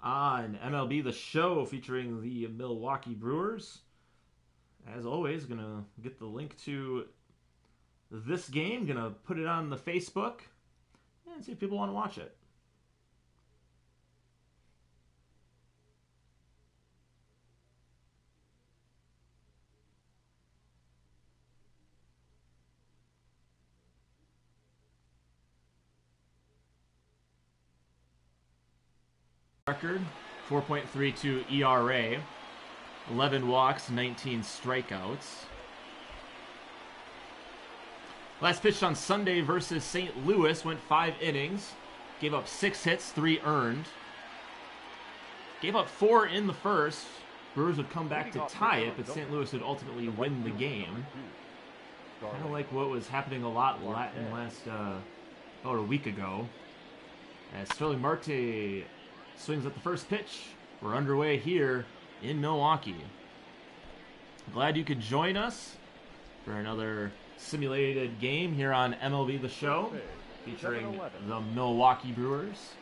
on MLB The Show featuring the Milwaukee Brewers. As always, gonna get the link to this game, gonna put it on the Facebook and see if people want to watch it. Record 4.32 ERA, 11 walks, 19 strikeouts. Last pitched on Sunday versus St. Louis, went 5 innings, gave up 6 hits, 3 earned. Gave up 4 in the first. Brewers would come back to tie it, but St. Louis would ultimately win the game. Kind of like what was happening a lot in last about a week ago. As Sterling Marte swings at the first pitch. We're underway here in Milwaukee. Glad you could join us for another simulated game here on MLB The Show, featuring the Milwaukee Brewers.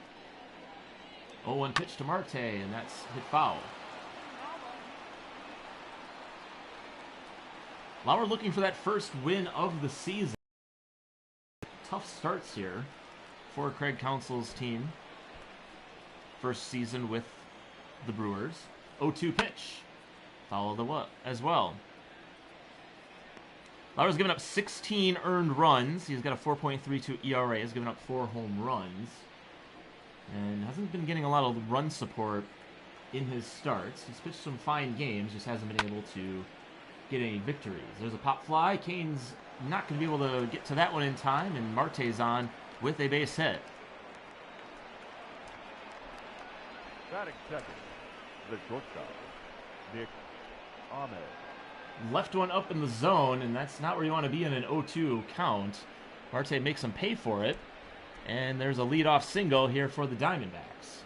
0-1 pitch to Marte, and that's hit foul. Lauer looking for that first win of the season. Tough starts here for Craig Counsell's team. First season with the Brewers. 0-2 pitch. Foul as well. Lauer's given up 16 earned runs. He's got a 4.32 ERA. He's given up 4 home runs. And hasn't been getting a lot of run support in his starts. He's pitched some fine games, just hasn't been able to get any victories. There's a pop fly. Kane's not going to be able to get to that one in time, and Marte's on with a base hit. Batting second, the shortstop, Nick Ahmed. Left one up in the zone, and that's not where you want to be in an 0-2 count. Marte makes him pay for it, and there's a leadoff single here for the Diamondbacks.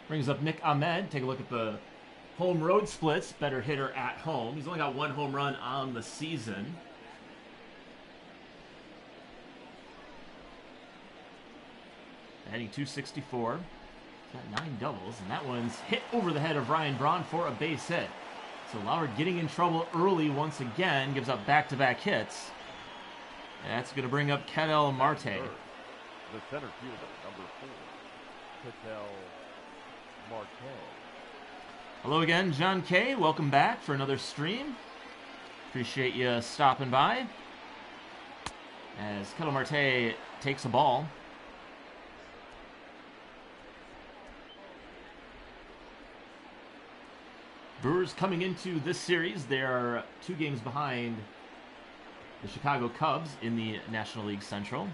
Brings up Nick Ahmed. Take a look at the home road splits. Better hitter at home. He's only got 1 home run on the season. Batting .264. Got 9 doubles, and that one's hit over the head of Ryan Braun for a base hit. So Lauer getting in trouble early once again, gives up back-to-back hits. And that's going to bring up Ketel Marte. The center fielder, number 4, Ketel Marte. Hello again, John K. Welcome back for another stream. Appreciate you stopping by. As Ketel Marte takes a ball. Brewers coming into this series, they are 2 games behind the Chicago Cubs in the National League Central.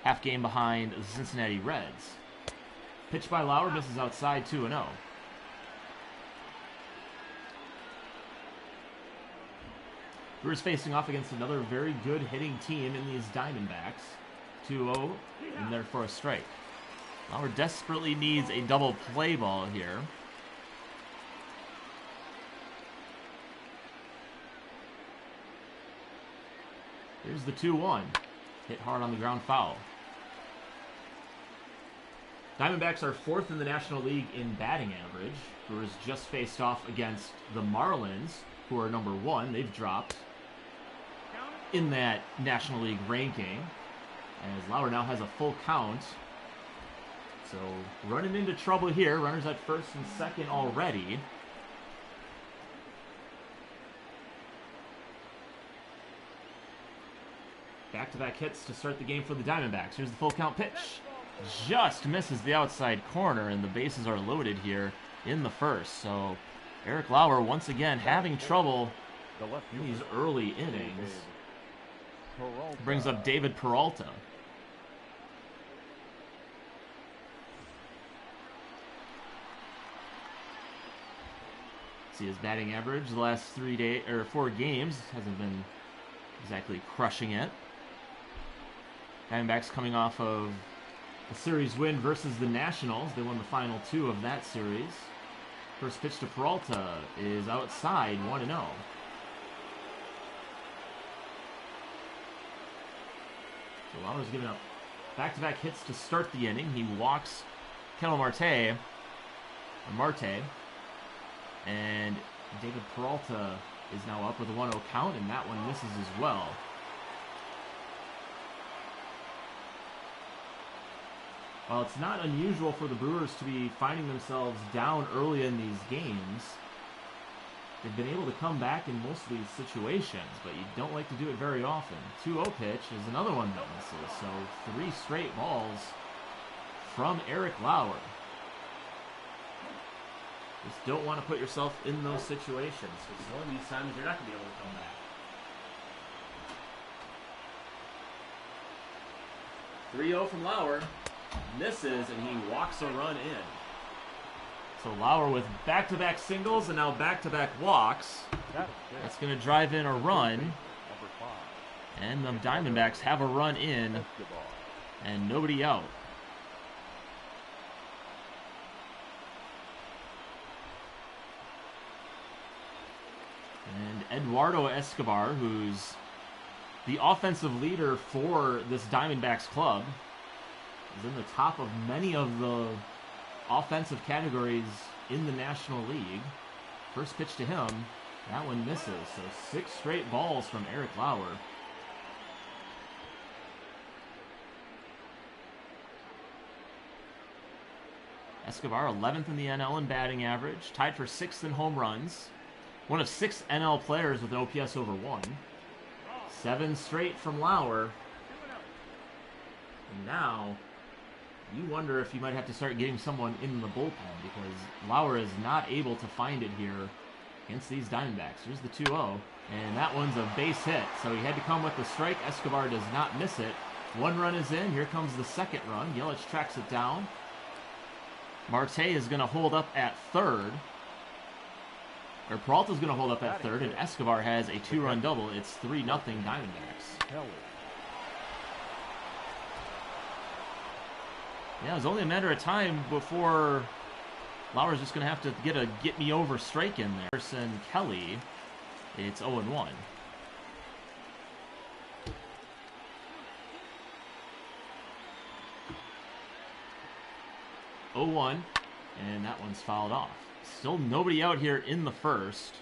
Half game behind the Cincinnati Reds. Pitch by Lauer, misses outside, 2-0. Brewers facing off against another very good hitting team in these Diamondbacks. 2-0, and there for a strike. Lauer desperately needs a double play ball here. Here's the 2-1. Hit hard on the ground, foul. Diamondbacks are 4th in the National League in batting average. Brewers just faced off against the Marlins, who are number 1. They've dropped in that National League ranking, as Lauer now has a full count. So running into trouble here. Runners at first and second already. Back-to-back hits to start the game for the Diamondbacks. Here's the full count pitch. Just misses the outside corner, and the bases are loaded here in the first. So Eric Lauer once again having trouble in these early innings. Brings up David Peralta. See his batting average the last 4 games hasn't been exactly crushing it. Diamondbacks coming off of a series win versus the Nationals. They won the final 2 of that series. First pitch to Peralta is outside, 1-0. So Lauer's giving up back-to-back hits to start the inning. He walks Ketel Marte, and David Peralta is now up with a 1-0 count, and that one misses as well. While it's not unusual for the Brewers to be finding themselves down early in these games, they've been able to come back in most of these situations, but you don't like to do it very often. 2-0 pitch is another one that misses, so 3 straight balls from Eric Lauer. Just don't want to put yourself in those situations, because one of these times you're not going to be able to come back. 3-0 from Lauer. Misses, and he walks a run in. So Lauer with back-to-back singles and now back-to-back walks. That's going to drive in a run. And the Diamondbacks have a run in and nobody out. And Eduardo Escobar, who's the offensive leader for this Diamondbacks club, is in the top of many of the offensive categories in the National League. First pitch to him, that one misses. So 6 straight balls from Eric Lauer. Escobar 11th in the NL in batting average, tied for 6th in home runs. One of 6 NL players with an OPS over 1. 7 straight from Lauer. And now you wonder if you might have to start getting someone in the bullpen, because Lauer is not able to find it here against these Diamondbacks. Here's the 2-0, and that one's a base hit. So he had to come with the strike. Escobar does not miss it. 1 run is in. Here comes the second run. Yelich tracks it down. Marte is going to hold up at third. Or Peralta's going to hold up at third, and Escobar has a 2-run double. It's 3-0 Diamondbacks. Yeah, it was only a matter of time before Lauer's just going to have to get a get-me-over strike in there. Anderson Kelly, it's 0-1. And that one's fouled off. Still nobody out here in the first.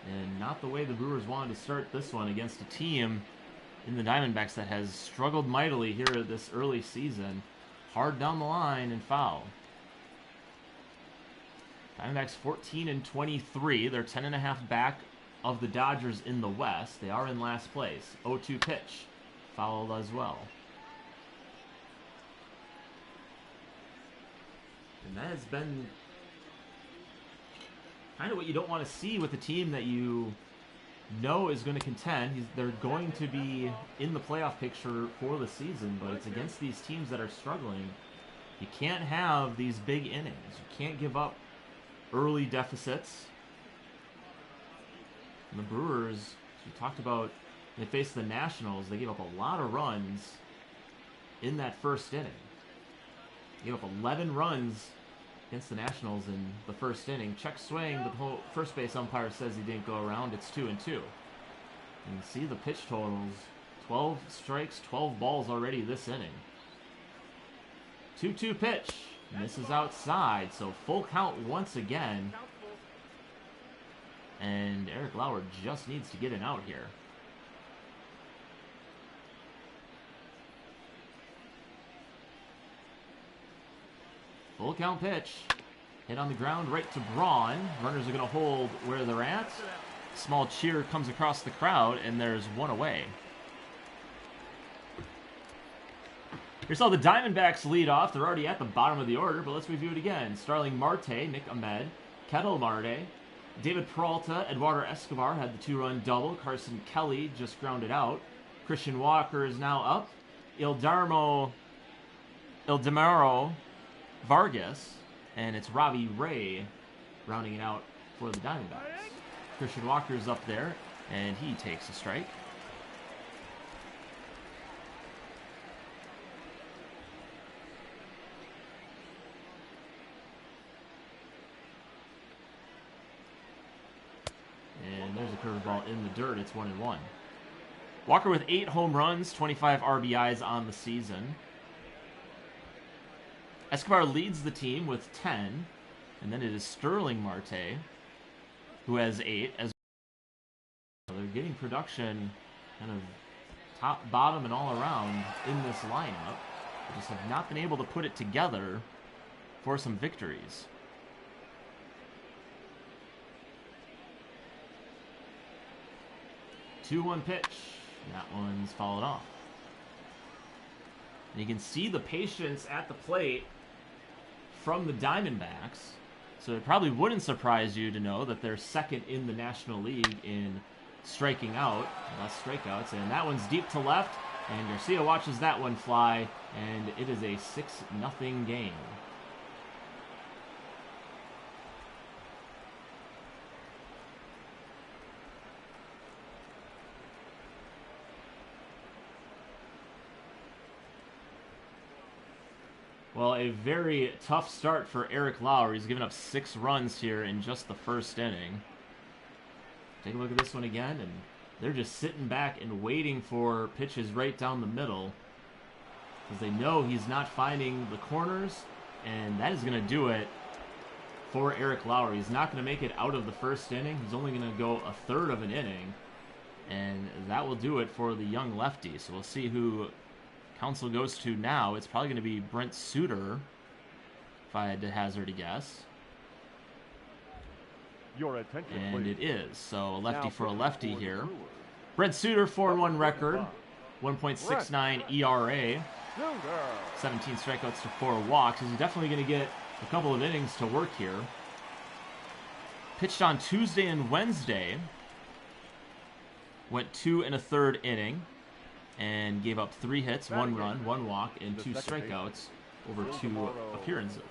And not the way the Brewers wanted to start this one against a team in the Diamondbacks that has struggled mightily here this early season. Hard down the line and foul. Diamondbacks 14-23. They're 10.5 back of the Dodgers in the West. They are in last place. 0-2 pitch. Fouled as well. And that has been kind of what you don't want to see with a team that you know is going to contend. They're going to be in the playoff picture for the season, but it's against these teams that are struggling. You can't have these big innings. You can't give up early deficits. And the Brewers, as we talked about, they faced the Nationals. They gave up a lot of runs in that first inning. They gave up 11 runs against the Nationals in the first inning. Check swing, but the first base umpire says he didn't go around. It's 2-2. You can see the pitch totals. 12 strikes, 12 balls already this inning. 2-2 pitch. Misses outside, so full count once again. And Eric Lauer just needs to get an out here. Full count pitch. Hit on the ground right to Braun. Runners are going to hold where they're at. Small cheer comes across the crowd, and there's one away. Here's how the Diamondbacks lead off. They're already at the bottom of the order, but let's review it again. Starling Marte, Nick Ahmed, Ketel Marte, David Peralta, Eduardo Escobar had the 2-run double. Carson Kelly just grounded out. Christian Walker is now up. Ildemaro Vargas, and it's Robbie Ray rounding it out for the Diamondbacks. Christian Walker's up there, and he takes a strike. And there's a curveball in the dirt. It's 1-1. Walker with 8 home runs, 25 RBIs on the season. Escobar leads the team with 10, and then it is Sterling Marte who has 8. As they're getting production kind of top, bottom, and all around in this lineup. They just have not been able to put it together for some victories. Two-one pitch. That one's fouled off. And you can see the patience at the plate from the Diamondbacks. So it probably wouldn't surprise you to know that they're second in the National League in striking out, less strikeouts. And that one's deep to left, and Garcia watches that one fly, and it is a 6-0 game. Well, a very tough start for Eric Lauer. He's given up 6 runs here in just the first inning. Take a look at this one again, and they're just sitting back and waiting for pitches right down the middle because they know he's not finding the corners, and that is going to do it for Eric Lauer. He's not going to make it out of the first inning. He's only going to go a third of an inning, and that will do it for the young lefty. So we'll see who Council goes to now. It's probably going to be Brent Suter, if I had to hazard a guess. Your attention, and please. it is. So a lefty Now for a lefty here. Brewers. Brent Suter, 4-1 record, 1.69 ERA, Suter. 17 strikeouts to 4 walks. He's definitely going to get a couple of innings to work here. Pitched on Tuesday and Wednesday. Went 2 1/3 inning. And gave up 3 hits, 1 run, 1 walk, and 2 strikeouts over 2 appearances.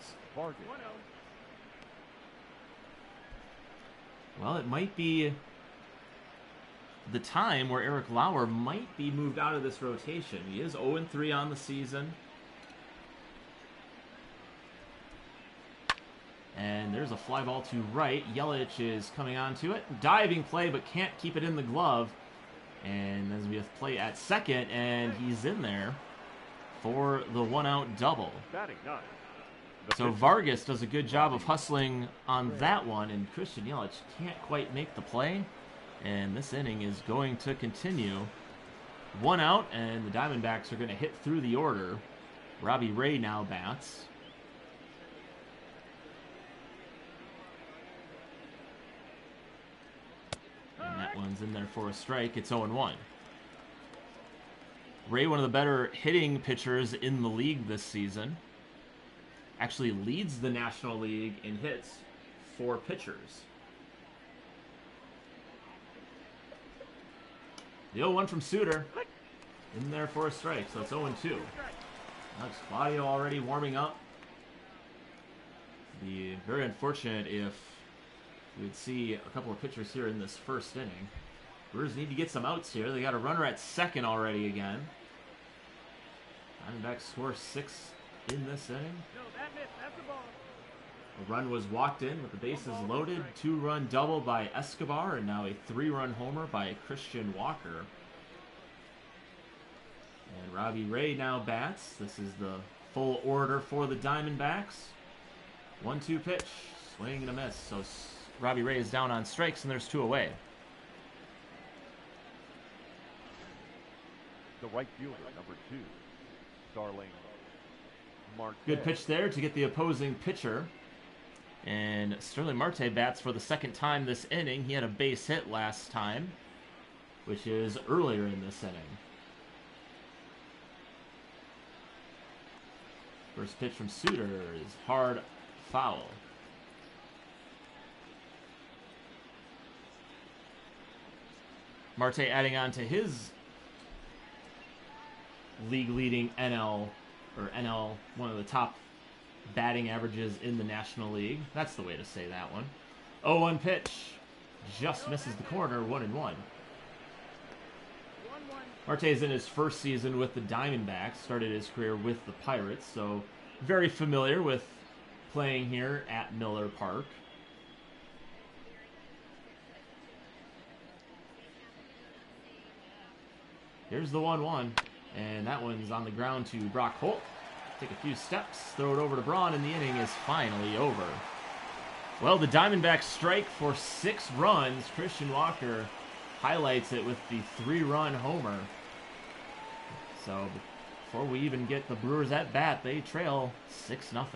Well, it might be the time where Eric Lauer might be moved out of this rotation. He is 0-3 on the season. And there's a fly ball to right. Yelich is coming onto it. Diving play, but can't keep it in the glove. And as we have play at second, and he's in there for the 1-out double. So Vargas does a good job of hustling on that one, and Christian Yelich can't quite make the play. And this inning is going to continue. 1 out, and the Diamondbacks are going to hit through the order. Robbie Ray now bats. That one's in there for a strike. It's 0-1. Ray, one of the better hitting pitchers in the league this season. Actually leads the National League in hits for pitchers. The 0-1 from Suter. In there for a strike, so it's 0-2. Alex Claudio already warming up. Be very unfortunate if we would see a couple of pitchers here in this first inning. Brewers need to get some outs here. They got a runner at second already again. Diamondbacks score 6 in this inning. A run was walked in with the bases loaded. 2-run double by Escobar, and now a 3-run homer by Christian Walker. And Robbie Ray now bats. This is the full order for the Diamondbacks. 1-2 pitch. Swing and a miss. So Robbie Ray is down on strikes, and there's 2 away. The right fielder, number 2, Starling Marte. Good pitch there to get the opposing pitcher. And Sterling Marte bats for the second time this inning. He had a base hit last time, which is earlier in this inning. First pitch from Suter is hard foul. Marte adding on to his league-leading NL, one of the top batting averages in the National League. That's the way to say that one. 0-1 pitch. Just misses the corner, 1-1. Marte is in his first season with the Diamondbacks. Started his career with the Pirates, so very familiar with playing here at Miller Park. Here's the 1-1. And that one's on the ground to Brock Holt. Take a few steps, throw it over to Braun, and the inning is finally over. Well, the Diamondbacks strike for 6 runs. Christian Walker highlights it with the 3-run homer. So before we even get the Brewers at bat, they trail 6-0.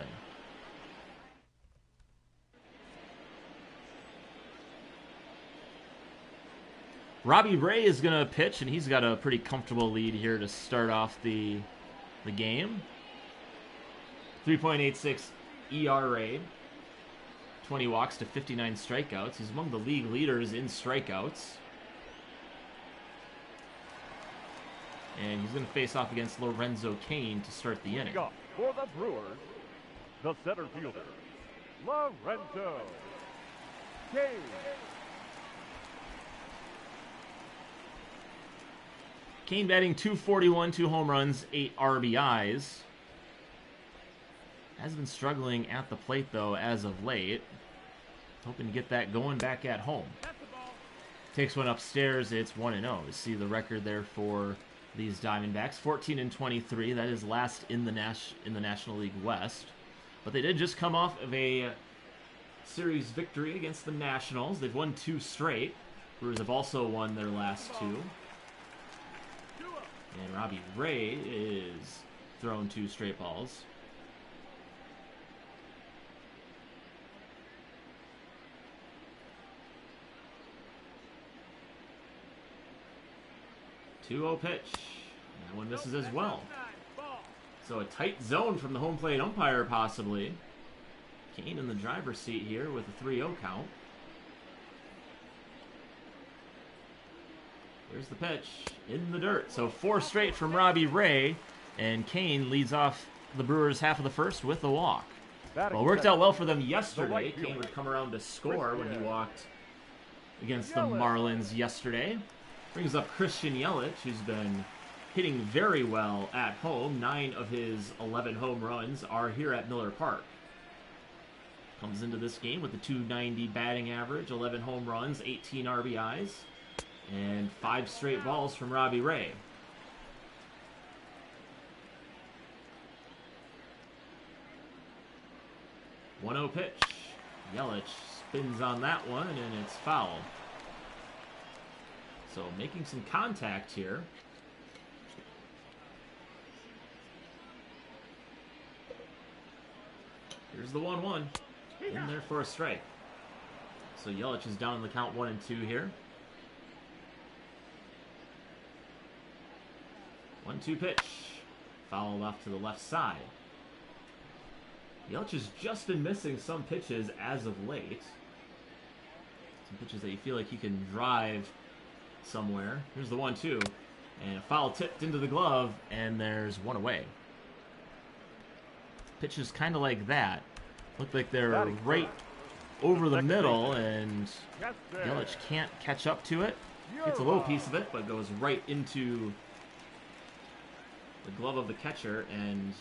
Robbie Ray is going to pitch, and he's got a pretty comfortable lead here to start off the game. 3.86 ERA, 20 walks to 59 strikeouts. He's among the league leaders in strikeouts. And he's going to face off against Lorenzo Cain to start the inning. For the Brewers, the center fielder, Lorenzo Cain. Cain batting .241, 2 home runs, 8 RBIs. Has been struggling at the plate, though, as of late. Hoping to get that going back at home. Takes one upstairs. It's 1-0. You see the record there for these Diamondbacks. 14-23. That is last in the National League West. But they did just come off of a series victory against the Nationals. They've won 2 straight. Brewers have also won their last 2. And Robbie Ray is throwing 2 straight balls. .2-0 pitch. That one misses as well. So a tight zone from the home plate umpire, possibly. Cain in the driver's seat here with a 3-0 count. Here's the pitch in the dirt. So 4 straight from Robbie Ray, and Cain leads off the Brewers half of the first with a walk. Well, it worked out well for them yesterday. Cain would come around to score when he walked against the Marlins yesterday. Brings up Christian Yelich, who's been hitting very well at home. 9 of his 11 home runs are here at Miller Park. Comes into this game with a .290 batting average, 11 home runs, 18 RBIs. And 5 straight balls from Robbie Ray. .1-0 pitch. Yelich spins on that one, and it's foul. So making some contact here. Here's the 1-1. In there for a strike. So Yelich is down in the count 1-2 here. 1-2 pitch. Fouled off to the left side. Yelich has just been missing some pitches as of late. Some pitches that you feel like he can drive somewhere. Here's the 1-2. And a foul tipped into the glove, and there's one away. Pitches kind of like that. Look like they're right over the middle, and Yelich can't catch up to it. Gets a little piece of it, but goes right into the glove of the catcher, and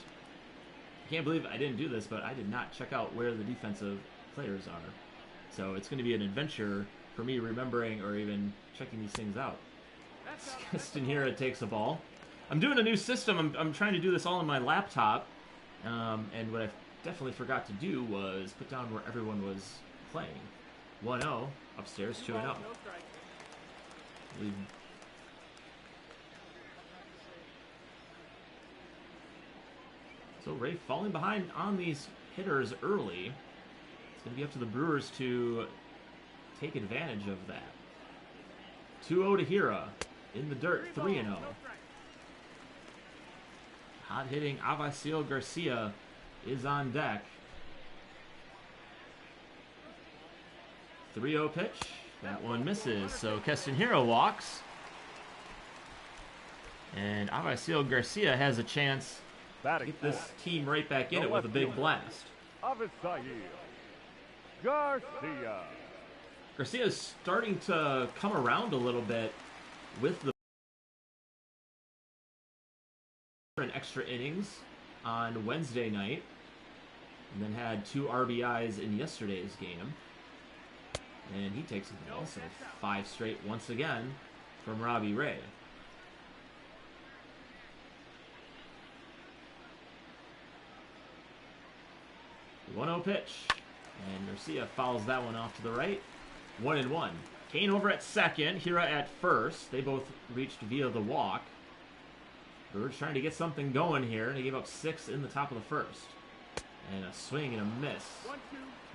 I can't believe I didn't do this, but I did not check out where the defensive players are. So it's going to be an adventure for me remembering or even checking these things out. Castanera takes a ball. I'm doing a new system. I'm trying to do this all on my laptop, and what I definitely forgot to do was put down where everyone was playing. 1-0 upstairs, 2-0. So Ray falling behind on these hitters early. It's going to be up to the Brewers to take advantage of that. 2-0 to Hira. In the dirt, 3-0. Hot-hitting Avisail Garcia is on deck. 3-0 pitch. That one misses. So Castanera walks. And Avisail Garcia has a chance to get this team right back in it with a big blast. Avisail Garcia. Garcia is starting to come around a little bit with the extra innings on Wednesday night, and then had 2 RBIs in yesterday's game. And he takes a ball, so 5 straight once again from Robbie Ray. 1-0 pitch. And Garcia fouls that one off to the right. 1-1. Kane over at second, Hira at first. They both reached via the walk. Brewers trying to get something going here, and he gave up 6 in the top of the first. And a swing and a miss.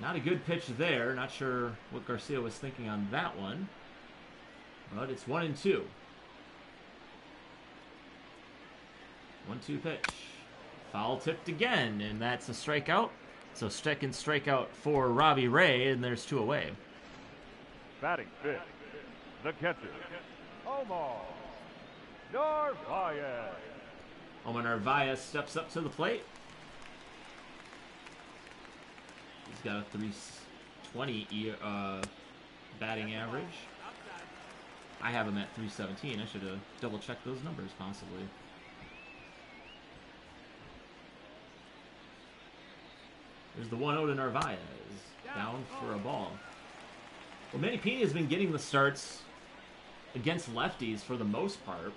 Not a good pitch there. Not sure what Garcia was thinking on that one. But it's 1-2. 1-2 pitch. Foul tipped again, and that's a strikeout. So second strikeout for Robbie Ray, and there's 2 away. Batting fifth, the catcher, Omar Narvaez. Omar Narvaez steps up to the plate. He's got a 320 batting average. I have him at 317. I should have double-checked those numbers, possibly. There's the 1-0 to Narvaez. Down for a ball. Well, Manny Pena has been getting the starts against lefties for the most part,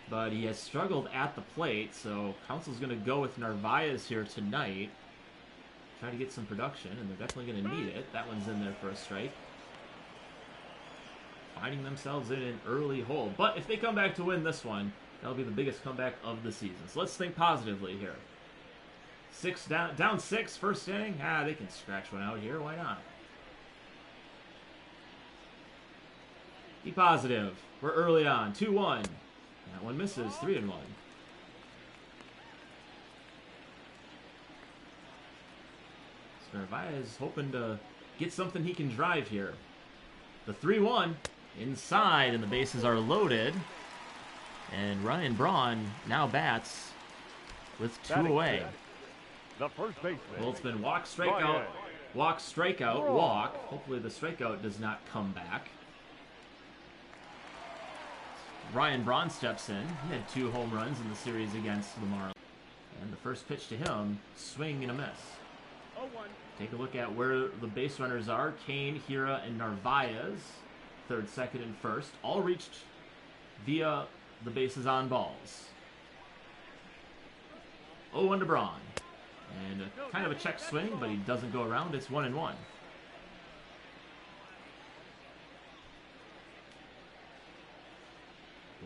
but he has struggled at the plate, so Council's going to go with Narvaez here tonight. Try to get some production, and they're definitely going to need it. That one's in there for a strike. Finding themselves in an early hole. But if they come back to win this one, that'll be the biggest comeback of the season. So let's think positively here. 6 down 6, first inning. They can scratch one out here. Why not? Be positive. We're early on. 2-1. That one misses. 3-1. Narvaez hoping to get something he can drive here. The 3-1 inside, and the bases are loaded. And Ryan Braun now bats with 2 away. The first baseman. Well, it's been walk, strikeout, walk, strikeout, walk. Hopefully the strikeout does not come back. Ryan Braun steps in. He had 2 home runs in the series against the Marlins. And the first pitch to him, swing and a miss. Take a look at where the base runners are. Kane, Hira, and Narvaez. Third, second, and first. All reached via the bases on balls. 0-1 to Braun. And kind of a check swing, but he doesn't go around. It's 1-1.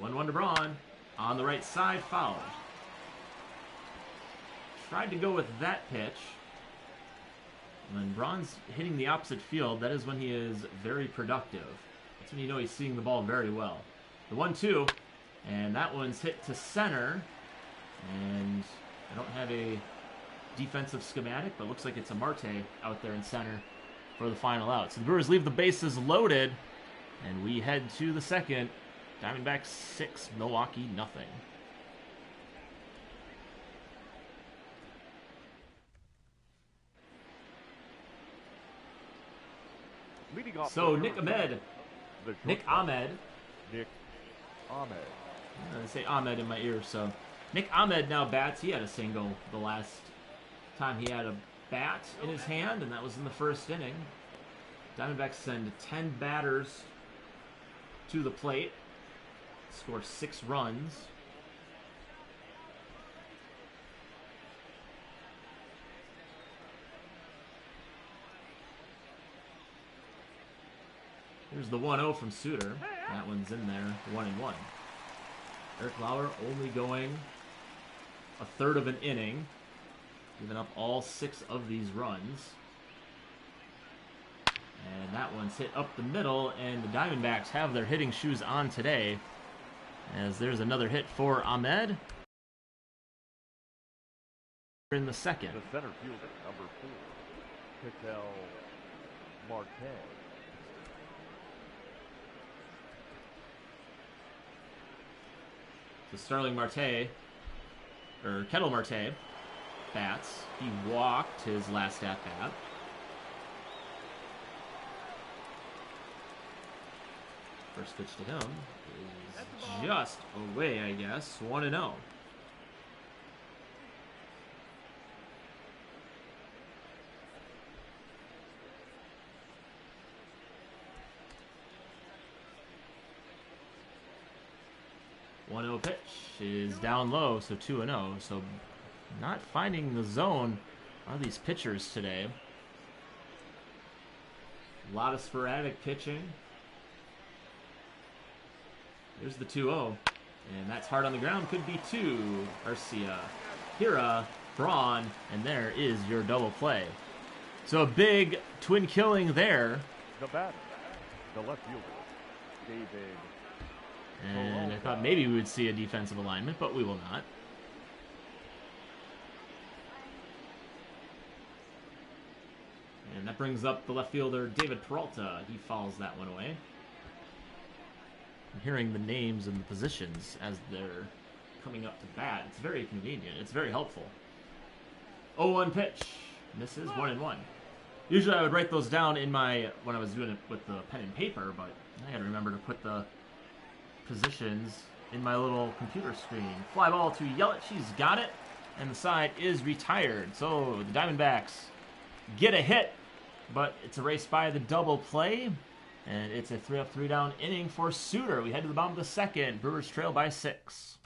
1-1 to Braun. On the right side, foul. Tried to go with that pitch. When Braun's hitting the opposite field, that is when he is very productive. That's when you know he's seeing the ball very well. The 1-2, and that one's hit to center. And I don't have a defensive schematic, but looks like it's a Marte out there in center for the final out. So the Brewers leave the bases loaded, and we head to the second. Diamondbacks 6, Milwaukee nothing. So Nick Ahmed. They say Ahmed in my ear, so Nick Ahmed now bats. He had a single the last time he had a bat in his hand, and that was in the first inning. Diamondbacks send 10 batters to the plate, score 6 runs. Here's the 1-0 from Suter. That one's in there, 1-1. Eric Lauer only going a third of an inning, giving up all 6 of these runs. And that one's hit up the middle, and the Diamondbacks have their hitting shoes on today, as there's another hit for Ahmed in the second. The center fielder, number 4, Ketel Marte. So Starling Marte, or Ketel Marte, bats. He walked his last at-bat. First pitch to him is just away, I guess. 1-0. Pitch is down low, so 2-0. So not finding the zone are these pitchers today? A lot of sporadic pitching. There's the 2-0. And that's hard on the ground. Could be 2. Arcia, Hira, Braun, and there is your double play. So a big twin killing there. The batter, the left fielder, David. And I thought maybe we would see a defensive alignment, but we will not. And that brings up the left fielder, David Peralta. He fouls that one away. I'm hearing the names and the positions as they're coming up to bat. It's very convenient. It's very helpful. 0-1 pitch. Misses 1-1. Usually I would write those down in my, when I was doing it with the pen and paper, but I had to remember to put the positions in my little computer screen. Fly ball to Yelich. He's got it. And the side is retired. So the Diamondbacks get a hit, but it's erased by the double play. And it's a 3-up, 3-down inning for Suter. We head to the bottom of the second. Brewers trail by 6.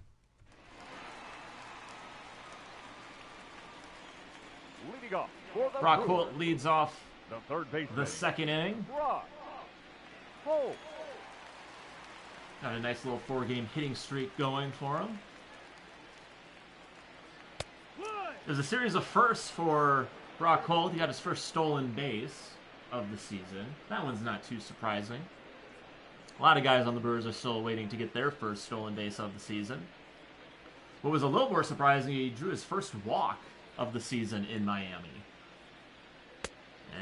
Leading off for the Brock Brewers, Holt leads off the third baseman, the second inning. Brock Holt. Got a nice little 4-game hitting streak going for him. There's a series of firsts for Brock Holt. He got his first stolen base of the season. That one's not too surprising. A lot of guys on the Brewers are still waiting to get their first stolen base of the season. What was a little more surprising, he drew his first walk of the season in Miami.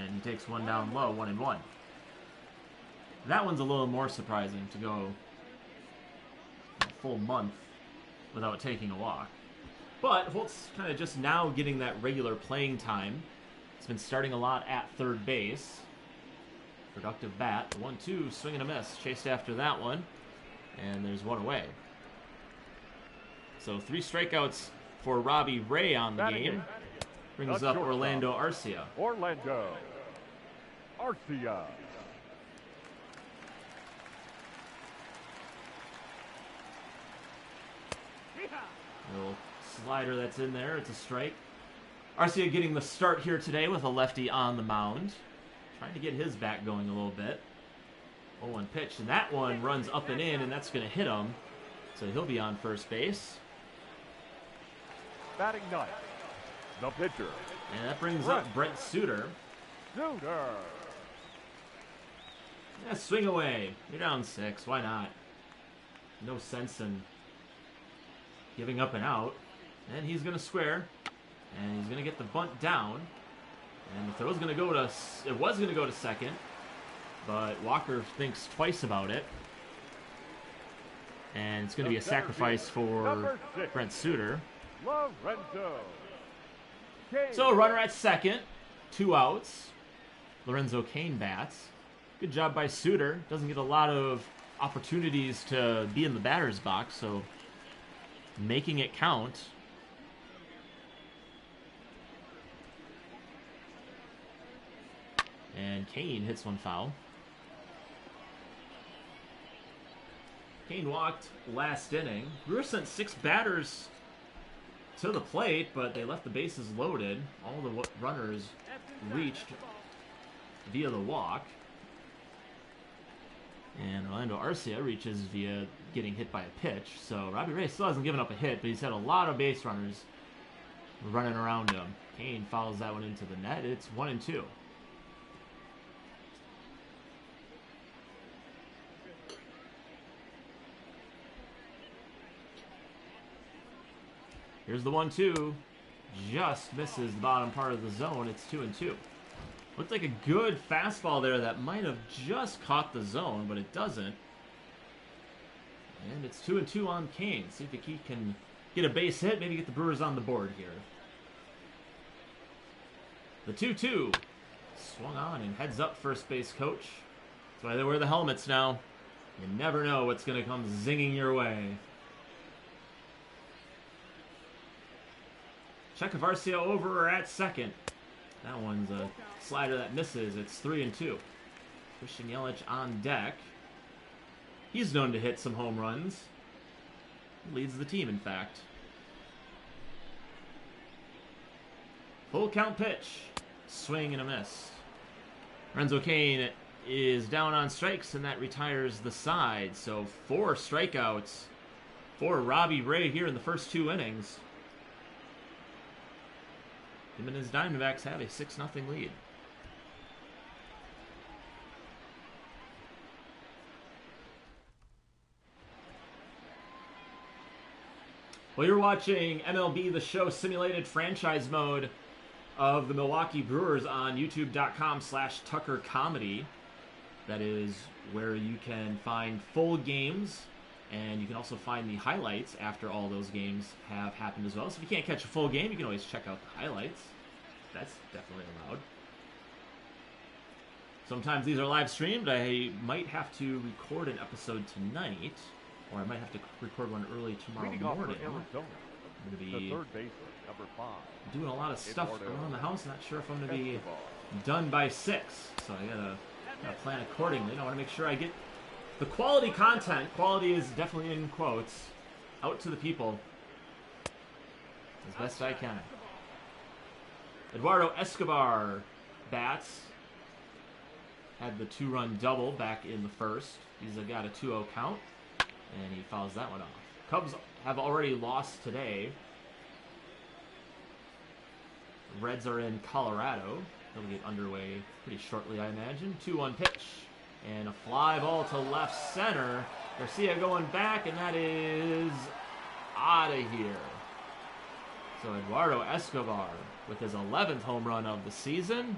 And he takes one down low, 1-1. That one's a little more surprising, to go a full month without taking a walk. But Holt's kind of just now getting that regular playing time. He's been starting a lot at third base. Productive bat. 1-2, swing and a miss. Chased after that one. And there's one away. So 3 strikeouts for Robbie Ray on the game. Brings up Orlando Arcia. Orlando Arcia. Little slider that's in there. It's a strike. Arcia getting the start here today with a lefty on the mound. Trying to get his bat going a little bit. 0-1 pitch, and that one runs up and in, and that's going to hit him. So he'll be on first base. Batting ninth, the pitcher. And that brings up Brent Suter. Suter. Yeah, swing away. You're down 6. Why not? No sense in giving up and out. And he's going to square. And he's going to get the bunt down. And the throw's going to go to... It was going to go to second. But Walker thinks twice about it. And it's going to be a sacrifice for Brent Suter. Lorenzo. So a runner at second. 2 outs. Lorenzo Cain bats. Good job by Suter. Doesn't get a lot of opportunities to be in the batter's box. So making it count. And Cain hits one foul. Cain walked last inning. Brewers sent 6 batters to the plate, but they left the bases loaded. All the runners reached via the walk. And Orlando Arcia reaches via getting hit by a pitch. So Robbie Ray still hasn't given up a hit, but he's had a lot of base runners running around him. Cain follows that one into the net. It's 1-2. Here's the 1-2. Just misses the bottom part of the zone. It's 2-2. Looked like a good fastball there that might have just caught the zone, but it doesn't. And it's 2-2 on Cain. See if he can get a base hit, maybe get the Brewers on the board here. The 2-2. Swung on and heads up first base coach. That's why they wear the helmets now. You never know what's going to come zinging your way. Check if Arcia over or at second. That one's a slider that misses. It's 3-2. Christian Yelich on deck. He's known to hit some home runs. He leads the team, in fact. Full count pitch. Swing and a miss. Renzo Kane is down on strikes, and that retires the side. So 4 strikeouts for Robbie Ray here in the first 2 innings. Him and his Diamondbacks have a 6-0 lead. Well, you're watching MLB The Show simulated franchise mode of the Milwaukee Brewers on youtube.com/Tucker Comedy. That is where you can find full games, and you can also find the highlights after all those games have happened as well. So if you can't catch a full game, you can always check out the highlights. That's definitely allowed. Sometimes these are live streamed. I might have to record an episode tonight, or I might have to record one early tomorrow morning. I'm going to be the third baseman, number 5. doing a lot of stuff around the house. Not sure if I'm going to be done by 6, so I gotta plan accordingly. I want to make sure I get the quality content. Quality is definitely in quotes out to the people as best I can. Eduardo Escobar bats. Had the 2-run double back in the first. He's got a 2-0 count, and he fouls that one off. Cubs have already lost today. Reds are in Colorado. They'll get underway pretty shortly, I imagine. 2-1 pitch, and a fly ball to left center. Garcia going back, and that is out of here. So Eduardo Escobar with his 11th home run of the season.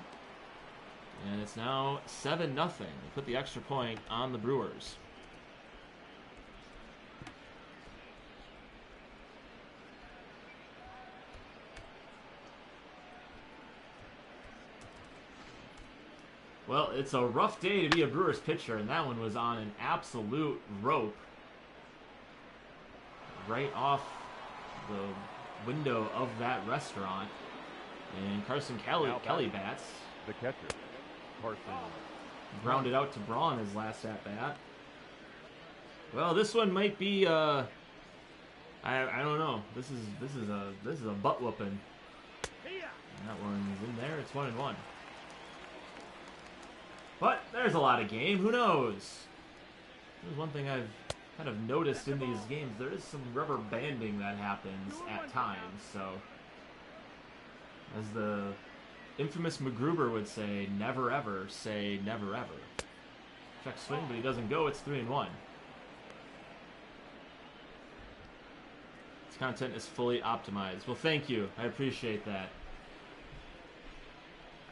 And it's now 7-0. They put the extra point on the Brewers. Well, it's a rough day to be a Brewers pitcher, and that one was on an absolute rope. Right off the window of that restaurant. And Carson Kelly bats. The catcher, Carson. Grounded out to Braun his last at-bat. Well, this one might be I don't know. This is a butt whooping. That one's in there. It's 1-1. But there's a lot of game. Who knows? There's one thing I've kind of noticed in these games. There is some rubber banding that happens at times. So, as the infamous McGruber would say, never ever say never ever. Check swing, but he doesn't go. It's 3-1. This content is fully optimized. Well, thank you. I appreciate that.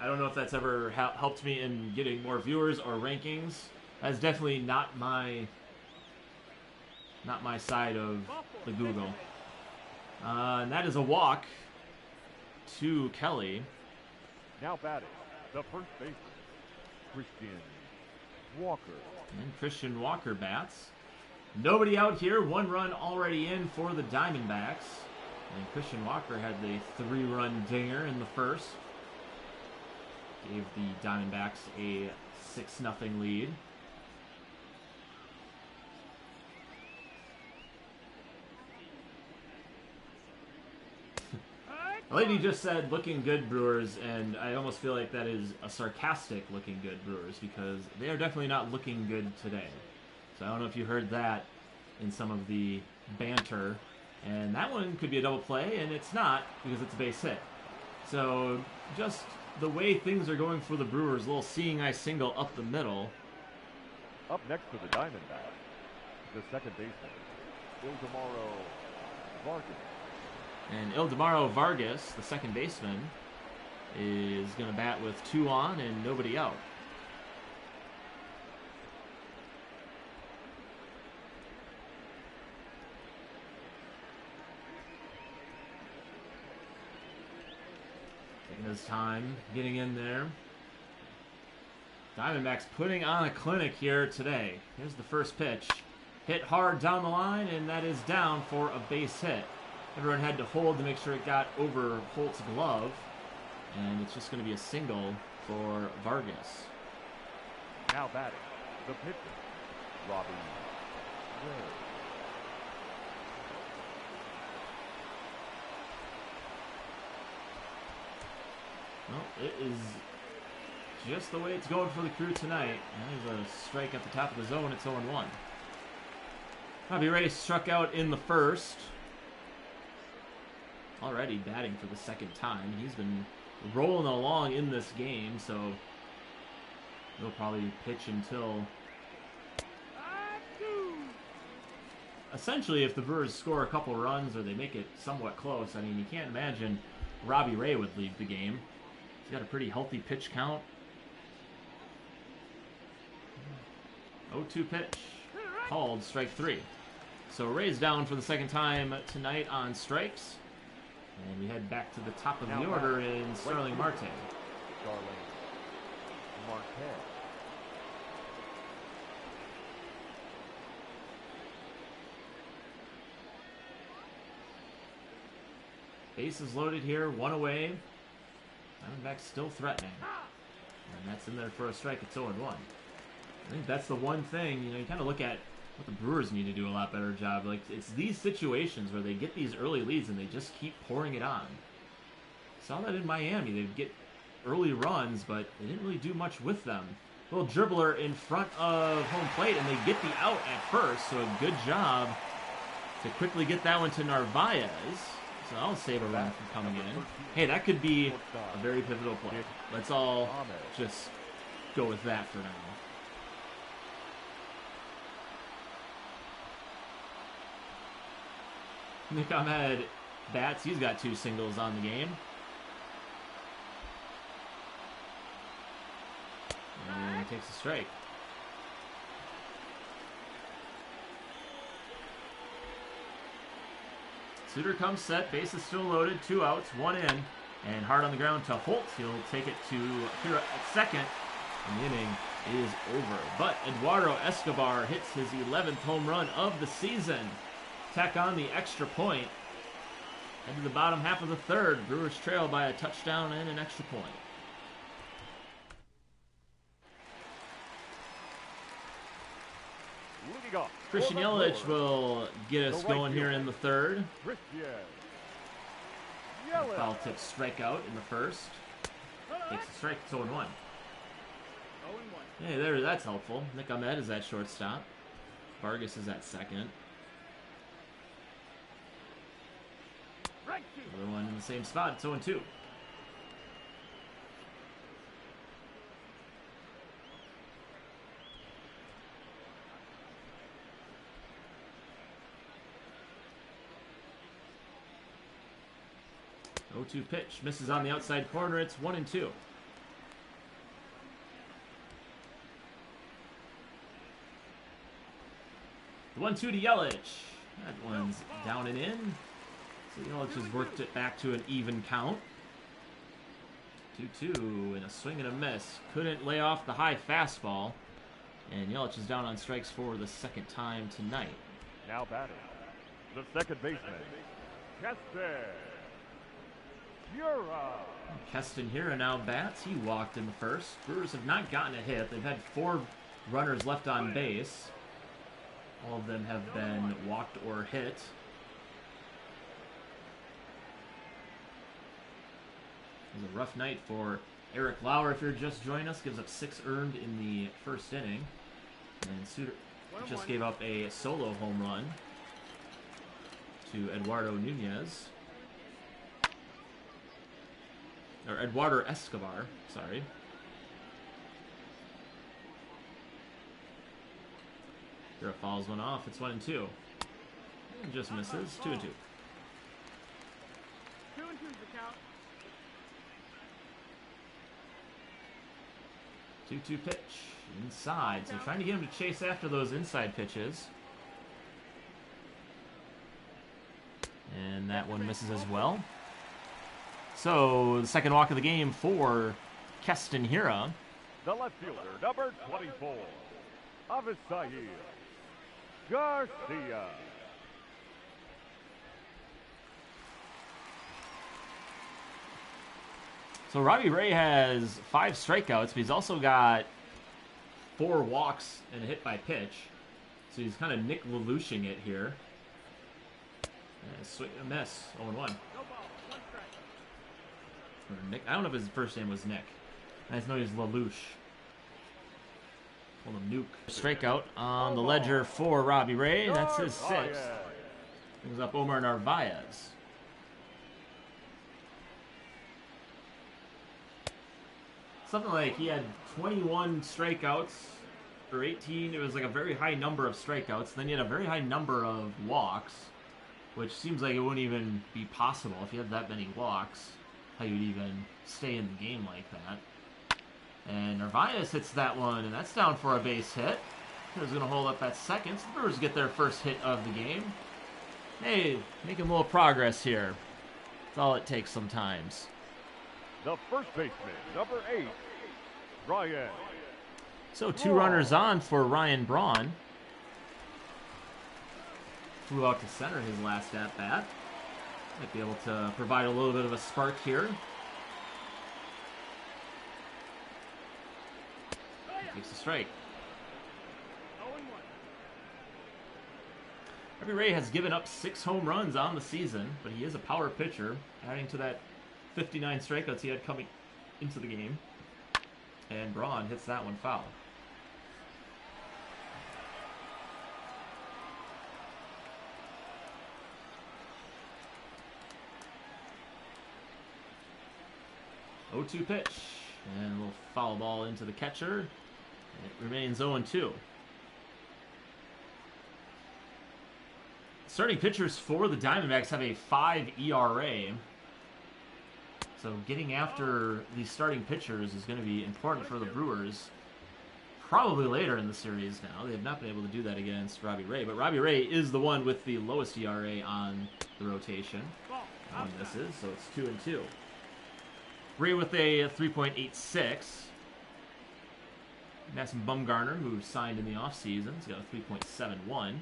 I don't know if that's ever helped me in getting more viewers or rankings. That's definitely not my side of the Google. And that is a walk to Kelly. Now batting, the first baseman, Christian Walker. And Christian Walker bats. Nobody out here. 1 run already in for the Diamondbacks. And Christian Walker had the 3-run dinger in the first. Gave the Diamondbacks a 6-0 lead. A lady just said, looking good, Brewers, and I almost feel like that is a sarcastic looking good, Brewers, because they are definitely not looking good today. So I don't know if you heard that in some of the banter. And that one could be a double play, and it's not, because it's a base hit. So just the way things are going for the Brewers, a little seeing eye single up the middle. Up next for the Diamondbacks, the second baseman, Ildemaro Vargas. And Ildemaro Vargas, the second baseman, is going to bat with 2 on and nobody out. Taking his time, getting in there. Diamondbacks putting on a clinic here today. Here's the first pitch. Hit hard down the line, and that is down for a base hit. Everyone had to hold to make sure it got over Holt's glove. And it's just going to be a single for Vargas. Now batting, the pitcher, Robbie Ray. it is just the way it's going for the Crew tonight. There's a strike at the top of the zone. It's 0-1. Robbie Ray struck out in the first. Already batting for the second time. He's been rolling along in this game, so he'll probably pitch until... Essentially, if the Brewers score a couple runs or they make it somewhat close, I mean, you can't imagine Robbie Ray would leave the game. He's got a pretty healthy pitch count. 0-2 pitch. Called, strike 3. So Ray's down for the second time tonight on strikes. And we head back to the top of the order in Starling Marte. Starling Marte. Bases loaded here, 1 away. Diamondbacks still threatening. And that's in there for a strike. It's 0-1. I think that's the one thing, you know, you kind of look at what the Brewers need to do a lot better job. Like, it's these situations where they get these early leads and they just keep pouring it on. Saw that in Miami. They'd get early runs, but they didn't really do much with them. Little dribbler in front of home plate, and they get the out at first, so a good job to quickly get that one to Narvaez. So I'll save a run from coming in. Hey, that could be a very pivotal play. Let's all just go with that for now. Nick Ahmed bats. He's got 2 singles on the game. And he takes a strike. Suter comes set. Base is still loaded. 2 outs, 1 in. And hard on the ground to Holt. He'll take it to Kira at second. And the inning is over. But Eduardo Escobar hits his 11th home run of the season. Tack on the extra point. Into the bottom half of the third. Brewers trail by a touchdown and an extra point. Christian Yelich will get us going here in the third. Foul tip strikeout in the first. Takes a strike. It's 0-1. Hey, there, that's helpful. Nick Ahmed is at shortstop. Vargas is at second. Another one in the same spot. It's 0-2. Pitch misses on the outside corner. It's 1-2. The 1-2 to Yelich. That one's down and in. So Yelich has worked it back to an even count. 2-2 and a swing and a miss. Couldn't lay off the high fastball. And Yelich is down on strikes for the second time tonight. Now batting, the second baseman, Keston Hiura now bats. He walked in the first. Brewers have not gotten a hit. They've had 4 runners left on base. All of them have been walked or hit. It was a rough night for Eric Lauer. If you're just joining us, gives up 6 earned in the first inning. And Suter just gave up a solo home run to Eduardo Nunez. Or Eduardo Escobar, sorry. Hiura fouls one off. It's 1-2. And just misses. 2-2. 2-2 is the count. 2-2 pitch. Inside. So trying to get him to chase after those inside pitches. And that one misses as well. So, the second walk of the game for Keston Hiura. The left fielder, number 24, Avisail Garcia. So, Robbie Ray has 5 strikeouts, but he's also got 4 walks and a hit by pitch. So, he's kind of Nick Lelouching it here. And a swing and a miss. 0-1. Or Nick. I don't know if his first name was Nick. I just know he's Lelouch. Call him Nuke. Strikeout on the ledger for Robbie Ray. That's his sixth. Brings up Omar Narvaez. Something like he had 21 strikeouts, or 18. It was like a very high number of strikeouts. Then he had a very high number of walks, which seems like it wouldn't even be possible if you had that many walks, how you'd even stay in the game like that. And Narvaez hits that one, and that's down for a base hit. He's going to hold up at second. So the Brewers get their first hit of the game. Hey, making a little progress here. That's all it takes sometimes. The first baseman, number 8, Ryan. So 2 runners on for Ryan Braun. Flew out to center his last at-bat. Might be able to provide a little bit of a spark here. Takes a strike. Robbie Ray has given up 6 home runs on the season, but he is a power pitcher, adding to that 59 strikeouts he had coming into the game. And Braun hits that one foul. Oh, 0-2 pitch. And a little foul ball into the catcher. It remains 0-2. Starting pitchers for the Diamondbacks have a 5 ERA. So getting after these starting pitchers is going to be important for the Brewers. Probably later in the series now. They have not been able to do that against Robbie Ray. But Robbie Ray is the one with the lowest ERA on the rotation. That one misses, so it's 2-2. Ray with a 3.86. Madison Bumgarner, who signed in the offseason, has got a 3.71.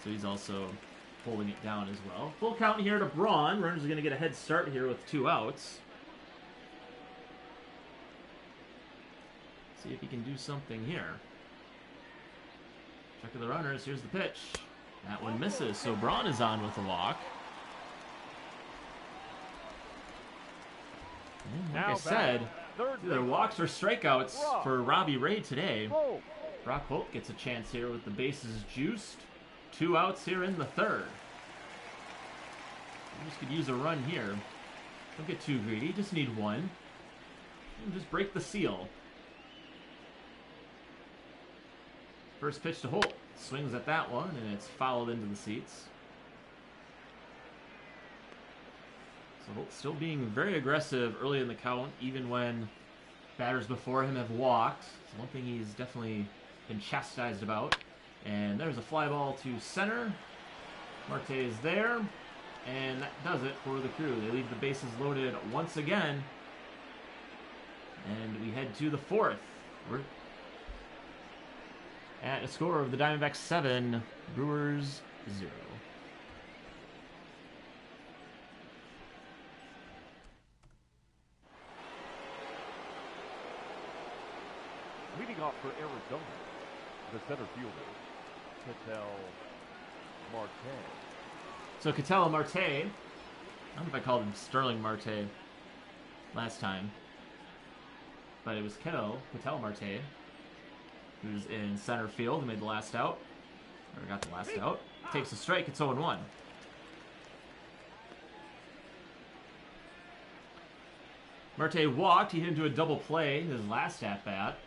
So he's also holding it down as well. Full count here to Braun. Runners are going to get a head start here with 2 outs. See if he can do something here. Check of the runners. Here's the pitch. That one misses, so Braun is on with a walk. And like I said, either walks or strikeouts for Robbie Ray today. Brock Holt gets a chance here with the bases juiced. 2 outs here in the third. You just could use a run here. Don't get too greedy. Just need one. And just break the seal. First pitch to Holt. Swings at that one, and it's fouled into the seats. So Holt still being very aggressive early in the count, even when batters before him have walked. It's one thing he's definitely been chastised about. And there's a fly ball to center. Marte is there. And that does it for the Crew. They leave the bases loaded once again. And we head to the fourth. We're at a score of the Diamondbacks 7, Brewers 0. Leading off for Arizona, the center fielder, Ketel Marte. So Ketel Marte, I don't know if I called him Sterling Marte last time, but it was Ketel Marte, who's in center field, who made the last out, or got the last out. Takes a strike, it's 0-1. Marte walked, he hit into a double play, his last at-bat.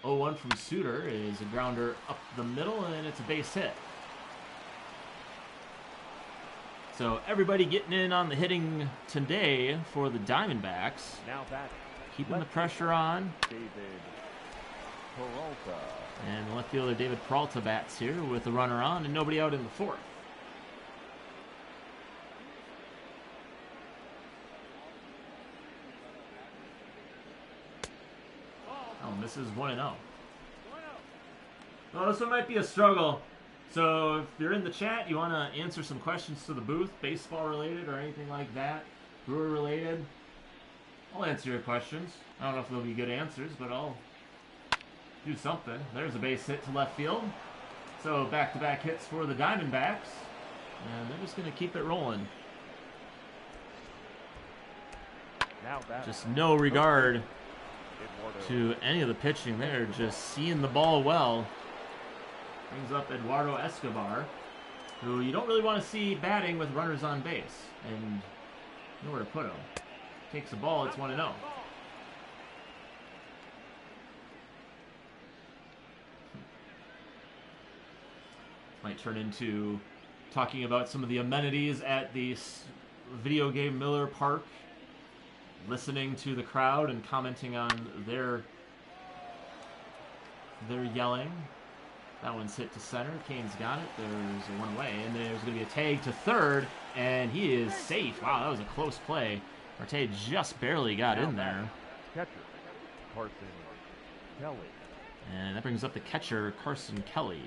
0-1 from Suter is a grounder up the middle, and it's a base hit. So everybody getting in on the hitting today for the Diamondbacks. Now back. Keeping the pressure on. David Peralta. And the left fielder David Peralta bats here with a runner on and nobody out in the fourth. Oh, misses 1-0. Well, this one might be a struggle. So if you're in the chat, you want to answer some questions to the booth, baseball related or anything like that, Brewer related, I'll answer your questions. I don't know if they'll be good answers, but I'll do something. There's a base hit to left field. So back-to-back hits for the Diamondbacks. And they're just going to keep it rolling. Now back. Just no regard to any of the pitching there. Just seeing the ball well. Brings up Eduardo Escobar, who you don't really want to see batting with runners on base. And nowhere to put him. Takes the ball, it's 1-0. Might turn into talking about some of the amenities at the video game Miller Park, listening to the crowd and commenting on their yelling. That one's hit to center. Kane's got it. There's a one away, and there's going to be a tag to third, and he is safe. Wow, that was a close play. Marte just barely got in there. Catcher, Carson Kelly. And that brings up the catcher, Carson Kelly.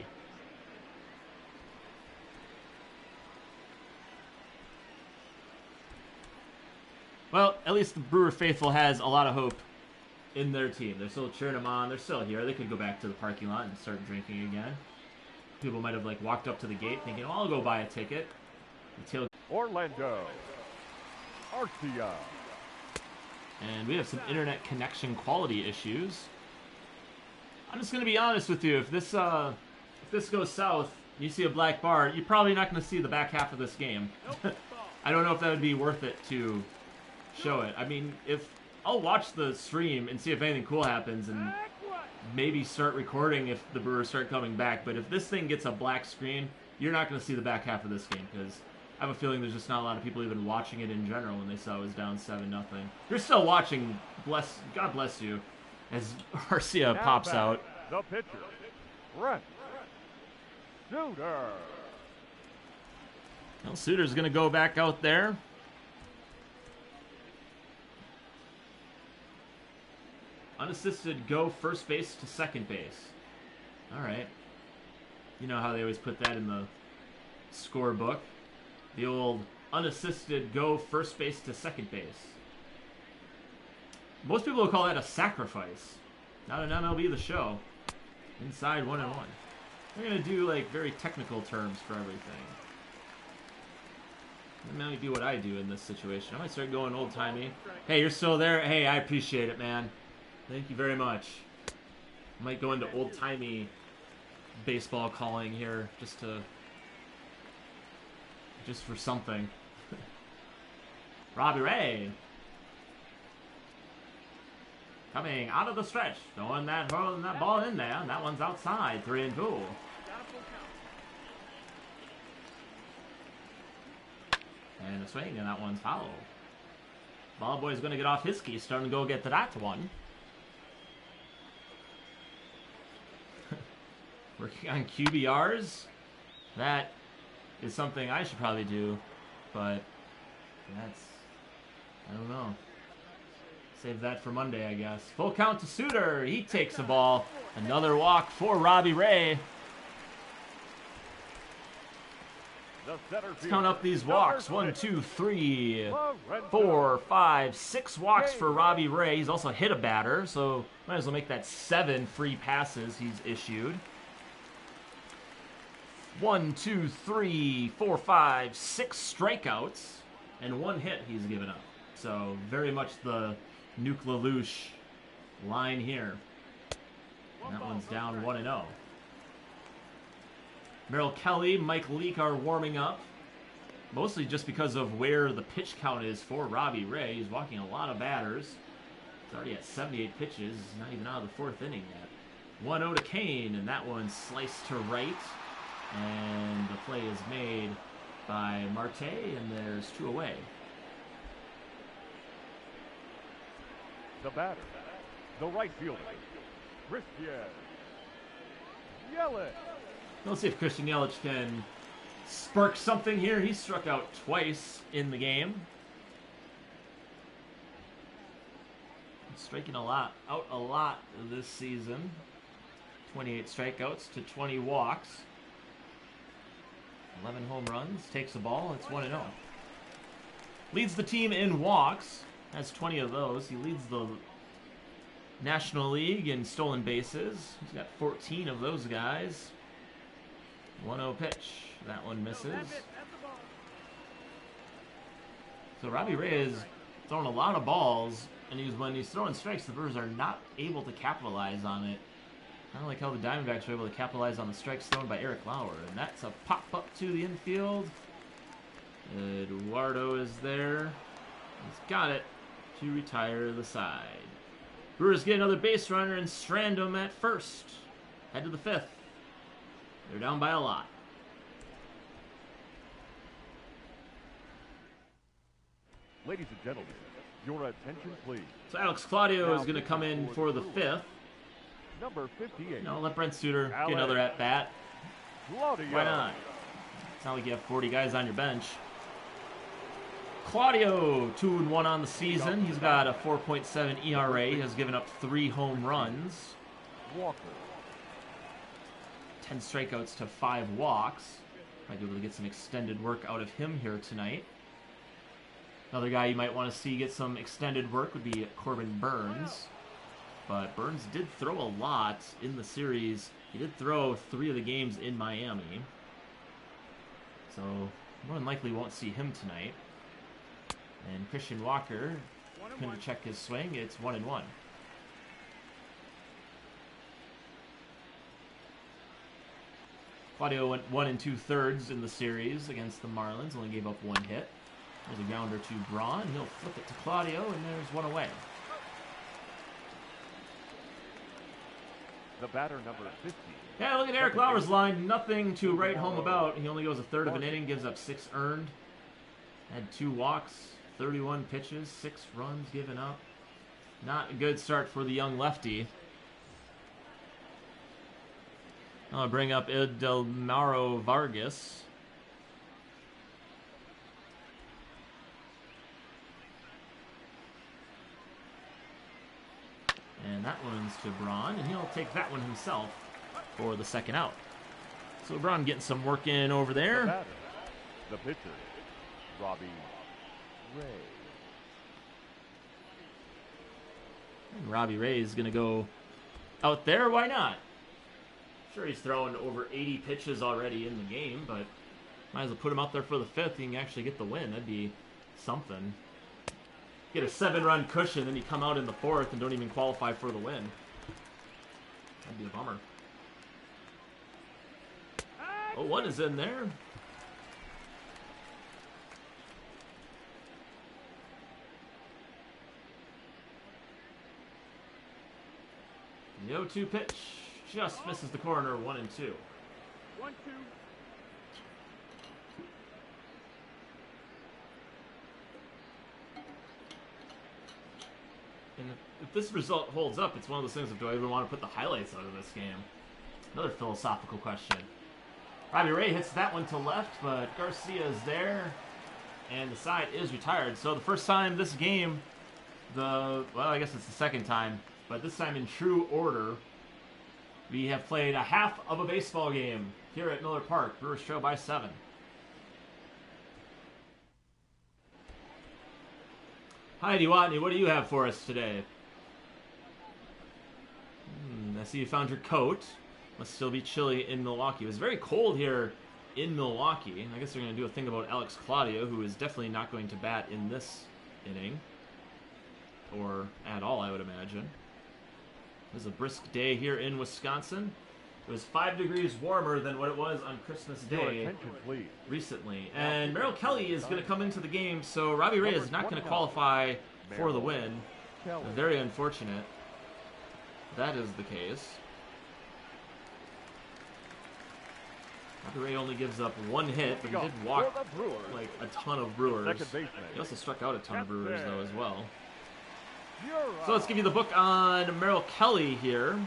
Well, at least the Brewer faithful has a lot of hope in their team. They're still cheering them on. They're still here. They could go back to the parking lot and start drinking again. People might have walked up to the gate thinking, "Oh, I'll go buy a ticket." Until Orlando Arcia. And we have some internet connection quality issues. I'm just gonna be honest with you. If this goes south, you see a black bar, you're probably not gonna see the back half of this game. I don't know if that would be worth it to show it. I mean, if I'll watch the stream and see if anything cool happens and maybe start recording if the Brewers start coming back. But if this thing gets a black screen, you're not going to see the back half of this game because I have a feeling there's just not a lot of people even watching it in general when they saw it was down 7-0. You're still watching. God bless you. As Arcia pops out. The pitcher, Brent Suter. Well, Suter's going to go back out there. Unassisted go first base to second base. All right. You know how they always put that in the scorebook. The old unassisted go first base to second base. Most people will call that a sacrifice. Not an MLB The Show. Inside 1-1. We're going to do very technical terms for everything. That might be what I do in this situation. I might start going old-timey. Hey, you're still there? Hey, I appreciate it, man. Thank you very much. I might go into old-timey baseball calling here just for something. Robbie Ray. Coming out of the stretch. Throwing that ball in there. That one's outside. 3-2. And a swing, and that one's foul. Ball boy's going to get off his key. Starting to go get to that one. Working on QBRs. That is something I should probably do, but I don't know. Save that for Monday, I guess. Full count to Suter. He takes the ball. Another walk for Robbie Ray. Let's count up these walks. 1, 2, 3, 4, 5, 6 walks for Robbie Ray. He's also hit a batter, so might as well make that 7 free passes he's issued. 1, 2, 3, 4, 5, 6 strikeouts, and 1 hit he's given up. So very much the Nuke LaLoosh line here. And that one's down 1-0. Merrill Kelly, Mike Leake are warming up. Mostly just because of where the pitch count is for Robbie Ray. He's walking a lot of batters. He's already at 78 pitches. He's not even out of the 4th inning yet. 1-0 to Kane, and that one's sliced to right. And the play is made by Marte, and there's 2 away. The batter, the right fielder, Christian Yelich. Let's see if Christian Yelich can spark something here. He struck out twice in the game. Striking out a lot this season. 28 strikeouts to 20 walks. 11 home runs. Takes the ball. It's 1-0. Leads the team in walks. Has 20 of those. He leads the National League in stolen bases. He's got 14 of those guys. 1-0 pitch. That one misses. So Robbie Ray is throwing a lot of balls, and when he's throwing strikes, the Brewers are not able to capitalize on it. Kind of like how the Diamondbacks were able to capitalize on the strikes thrown by Eric Lauer. And that's a pop-up to the infield. Eduardo is there. He's got it to retire the side. Brewers get another base runner and strand him at first. Head to the 5th. They're down by a lot. Ladies and gentlemen, your attention please. So Alex Claudio is going to come in for the 5th. Number 58. No, let Brent Suter get another at-bat. Claudio. Why not? It's not like you have 40 guys on your bench. Claudio, 2-1 on the season. He's got a 4.7 ERA. He has given up 3 home runs. Walker. 10 strikeouts to 5 walks. Might be able to get some extended work out of him here tonight. Another guy you might want to see get some extended work would be Corbin Burns. But Burns did throw a lot in the series. He did throw 3 of the games in Miami. So more than likely won't see him tonight. And Christian Walker, couldn't check his swing. It's 1-1. Claudio went 1 2/3 in the series against the Marlins. Only gave up 1 hit. There's a grounder to Braun. He'll flip it to Claudio, and there's 1 away. The batter, number 50. Yeah, look at Eric Lauer's line. Nothing to write home about. He only goes a third of an inning, gives up 6 earned. Had 2 walks, 31 pitches, 6 runs given up. Not a good start for the young lefty. I'll bring up Edelmiro Vargas. And that one's to Braun, and he'll take that one himself for the 2nd out. So Braun getting some work in over there. The batter, the pitcher, Robbie Ray. And Robbie Ray is going to go out there. Why not? Sure, he's thrown over 80 pitches already in the game, but might as well put him out there for the 5th. He can actually get the win. That'd be something. Get a 7-run cushion, then you come out in the 4th and don't even qualify for the win. That'd be a bummer. Oh, 1 is in there. The 0-2 pitch just misses the corner, 1-2. 1-2. And if this result holds up, it's one of those things of, do I even want to put the highlights out of this game? Another philosophical question. Robbie Ray hits that one to left, but Garcia is there, and the side is retired. So the first time this game, well, I guess it's the 2nd time, but this time in true order, we have played a half of a baseball game here at Miller Park. Brewers trail by 7. Heidi Watney, what do you have for us today? I see you found your coat. Must still be chilly in Milwaukee. It was very cold here in Milwaukee. I guess they're going to do a thing about Alex Claudio, who is definitely not going to bat in this inning. Or at all, I would imagine. It was a brisk day here in Wisconsin. It was 5 degrees warmer than what it was on Christmas Day recently. And Merrill Kelly is going to come into the game, so Robbie Ray is not going to qualify for the win. Very unfortunate. That is the case. Robbie Ray only gives up 1 hit, but he did walk like a ton of Brewers. He also struck out a ton of Brewers, though, as well. So let's give you the book on Merrill Kelly here.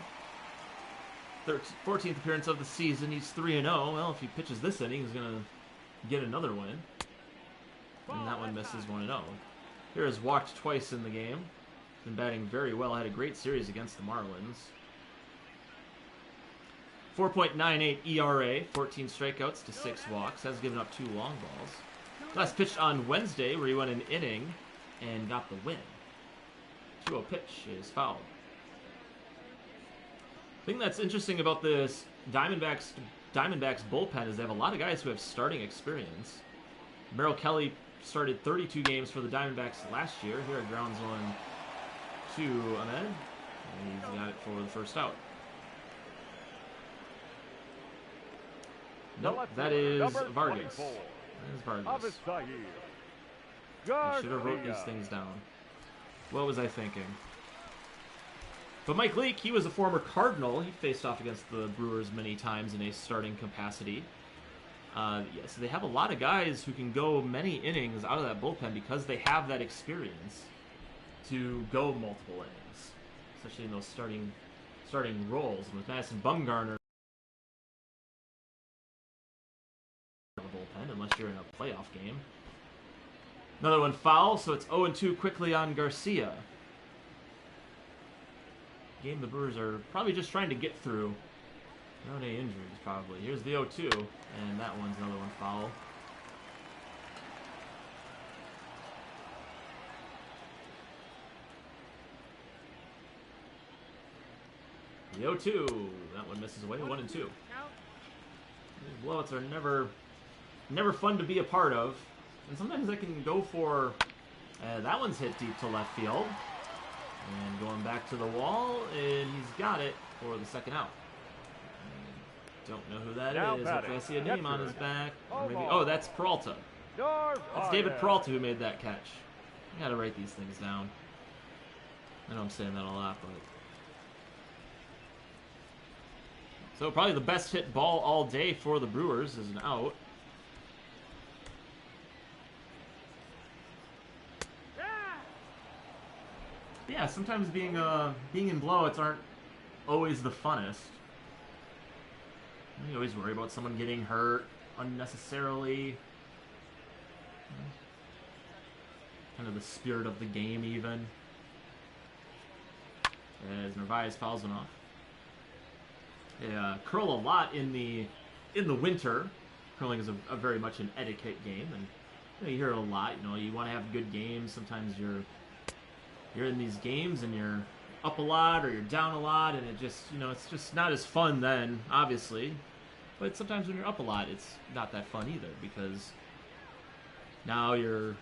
14th appearance of the season. He's 3-0. Well, if he pitches this inning, he's going to get another win. And that one misses 1-0. Here has walked twice in the game. Been batting very well. Had a great series against the Marlins. 4.98 ERA, 14 strikeouts to 6 walks. Has given up 2 long balls. Last pitched on Wednesday where he went an inning and got the win. 2-0 pitch is fouled. The thing that's interesting about this Diamondbacks bullpen is they have a lot of guys who have starting experience. Merrill Kelly started 32 games for the Diamondbacks last year. Here it grounds one to Ahmed. And he's got it for the first out. Nope, that is Vargas. That is Vargas. I should have wrote these things down. What was I thinking? But Mike Leake, he was a former Cardinal. He faced off against the Brewers many times in a starting capacity. Yeah, so they have a lot of guys who can go many innings out of that bullpen because they have that experience to go multiple innings, especially in those starting roles. And with Madison Bumgarner in the bullpen, unless you're in a playoff game. Another one foul, so it's 0-2 quickly on Garcia. Game the Brewers are probably just trying to get through. No any injuries, probably. Here's the 0-2, and that one's another one foul. The 0-2, that one misses away, 1-2. These blowouts are never fun to be a part of, and sometimes they can go for. That one's hit deep to left field, and going back to the wall, and he's got it for the second out. Don't know who that is. If I see a name on his back, or maybe, oh, that's Peralta. That's David Peralta who made that catch. I gotta write these things down. I know I'm saying that a lot, but so probably the best hit ball all day for the Brewers is an out. Yeah, sometimes being in blowouts aren't always the funnest. You always worry about someone getting hurt unnecessarily. Kind of the spirit of the game, even. As Narvaez fouls one off. They curl a lot in the winter. Curling is a very much an etiquette game, and you hear it a lot. You want to have good games. Sometimes you're in these games and you're up a lot or you're down a lot, and it just it's just not as fun then, obviously. But sometimes when you're up a lot, it's not that fun either, because now you're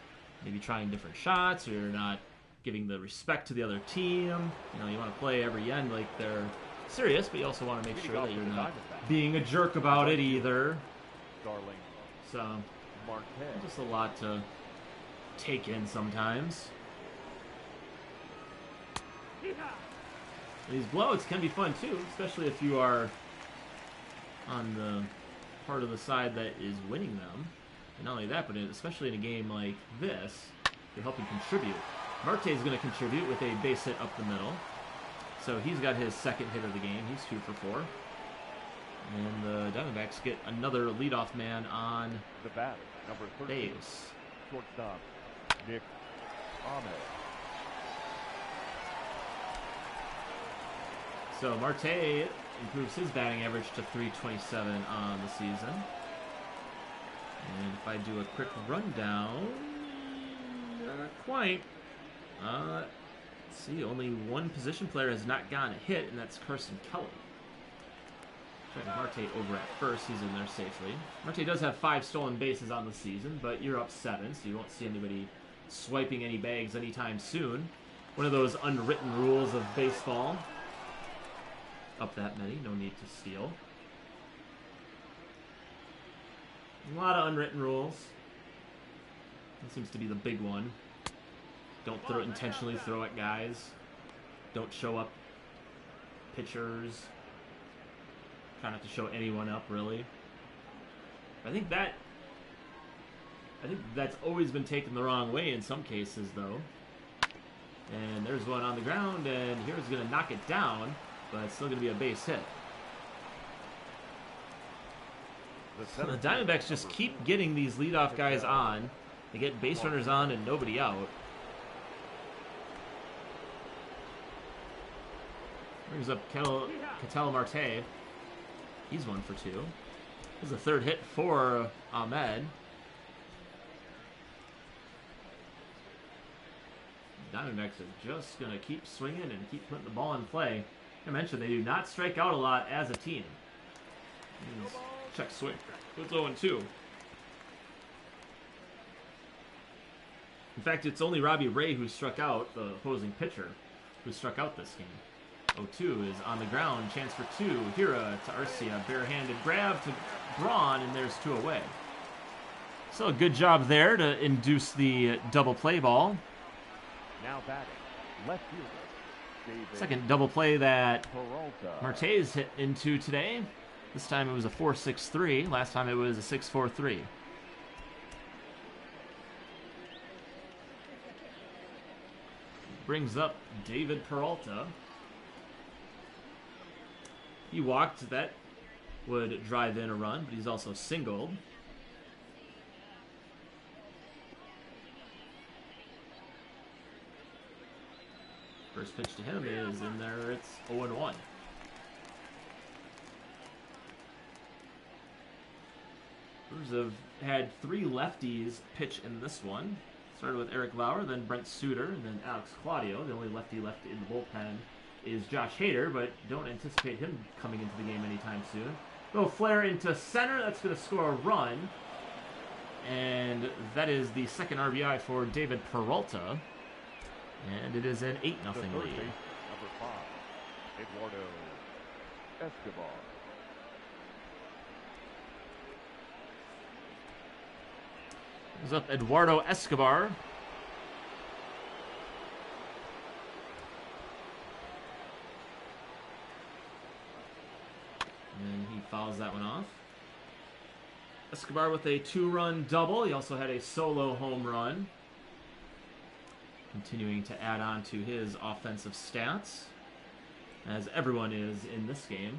maybe trying different shots, or you're not giving the respect to the other team. You want to play every end like they're serious, but you also want to make sure that you're not being a jerk about it either. So, just a lot to take in sometimes. These blowouts can be fun too, especially if you are on the part of the side that is winning them. And not only that, but especially in a game like this, you're helping contribute. Marte is going to contribute with a base hit up the middle. So he's got his second hit of the game. He's 2 for 4. And the Diamondbacks get another leadoff man on the bat, number 13, base. Shortstop, Nick Ahmed. So Marte improves his batting average to .327 on the season. And if I do a quick rundown, not quite. Let's see, only one position player has not gotten a hit, and that's Carson Kelly. Trying Marte over at first, he's in there safely. Marte does have 5 stolen bases on the season, but you're up 7, so you won't see anybody swiping any bags anytime soon. One of those unwritten rules of baseball. Up that many, no need to steal. A lot of unwritten rules. That seems to be the big one. Don't intentionally throw at guys. Don't show up pitchers. Try not to show anyone up, really. I think that's always been taken the wrong way in some cases, though. And there's one on the ground, and here's going to knock it down. But it's still going to be a base hit. The Diamondbacks just keep getting these leadoff guys on. They get base runners on and nobody out. Brings up Ketel Marte. He's 1 for 2. This is the third hit for Ahmed. Diamondbacks are just going to keep swinging and keep putting the ball in play. I mentioned they do not strike out a lot as a team. Check swing. It's 0-2. In fact, it's only Robbie Ray who struck out, the opposing pitcher, who struck out this game. 0-2 is on the ground. Chance for two. Hira to Arcia. Barehanded grab to Braun, and there's two away. So a good job there to induce the double play ball. Now batting, left fielder, David Second double play that Peralta. Marte's hit into today. This time it was a 4.63. Last time it was a 6.43. Brings up David Peralta. He walked. That would drive in a run, but he's also singled. First pitch to him is in there. It's 0-1. Brewers have had three lefties pitch in this one. Started with Eric Lauer, then Brent Suter, and then Alex Claudio. The only lefty left in the bullpen is Josh Hader, but don't anticipate him coming into the game anytime soon. Little flare into center. That's going to score a run. And that is the second RBI for David Peralta. And it is an 8-0 lead. Number 5, Eduardo Escobar. Brings up Eduardo Escobar. And he fouls that one off. Escobar with a 2-run double. He also had a solo home run. Continuing to add on to his offensive stats, as everyone is in this game.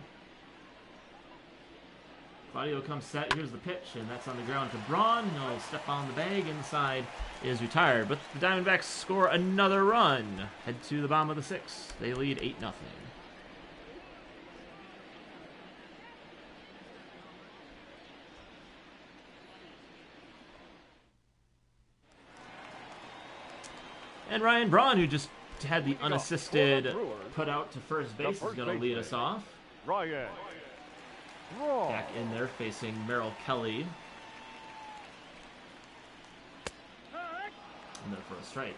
Claudio comes set. Here's the pitch, and that's on the ground to Braun. He'll step on the bag. Inside is retired. But the Diamondbacks score another run. Head to the bottom of the 6th. They lead 8-0. And Ryan Braun, who just had the unassisted put out to first base, is going to lead us off. Ryan Braun. Back in there facing Merrill Kelly. And then for a strike.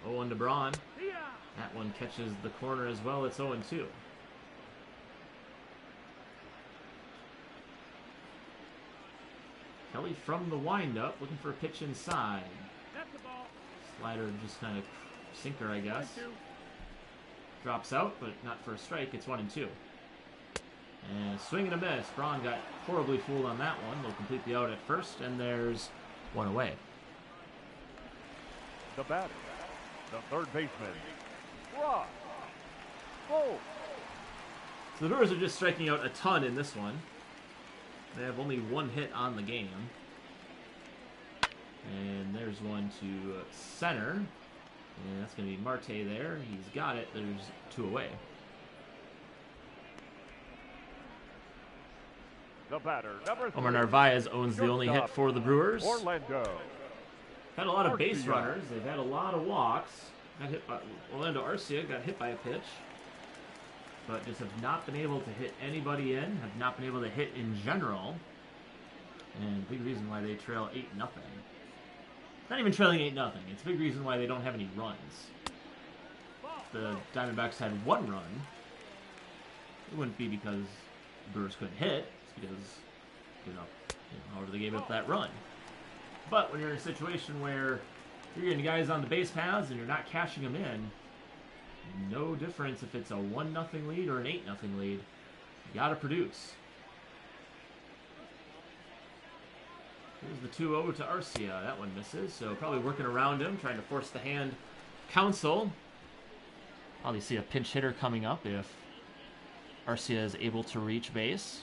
0-1 to Braun. That one catches the corner as well. It's 0-2. Kelly from the windup, looking for a pitch inside. Slider just kind of sinker, I guess. Drops out, but not for a strike. It's 1-2. And swing and a miss. Braun got horribly fooled on that one. They'll complete the out at first, and there's one away. The batter, the third baseman, Ross. Oh. So the Brewers are just striking out a ton in this one. They have only one hit on the game. And there's one to center. And that's going to be Marte there. He's got it. There's two away. The batter, number 3. Omar Narvaez owns the only hit for the Brewers. Orlando. Had a lot of base runners. They've had a lot of walks. Got hit by Orlando Arcia, got hit by a pitch. But just have not been able to hit anybody in. Have not been able to hit in general. And big reason why they trail 8-0. Not even trailing 8-0. It's a big reason why they don't have any runs. If the Diamondbacks had one run, it wouldn't be because the Brewers couldn't hit. It's because, however they gave up that run. But when you're in a situation where you're getting guys on the base paths and you're not cashing them in, no difference if it's a 1-0 lead or an 8-0 lead. You got to produce. Here's the 2-0 to Arcia. That one misses, so probably working around him, trying to force the hand counsel. Probably see a pinch hitter coming up if Arcia is able to reach base.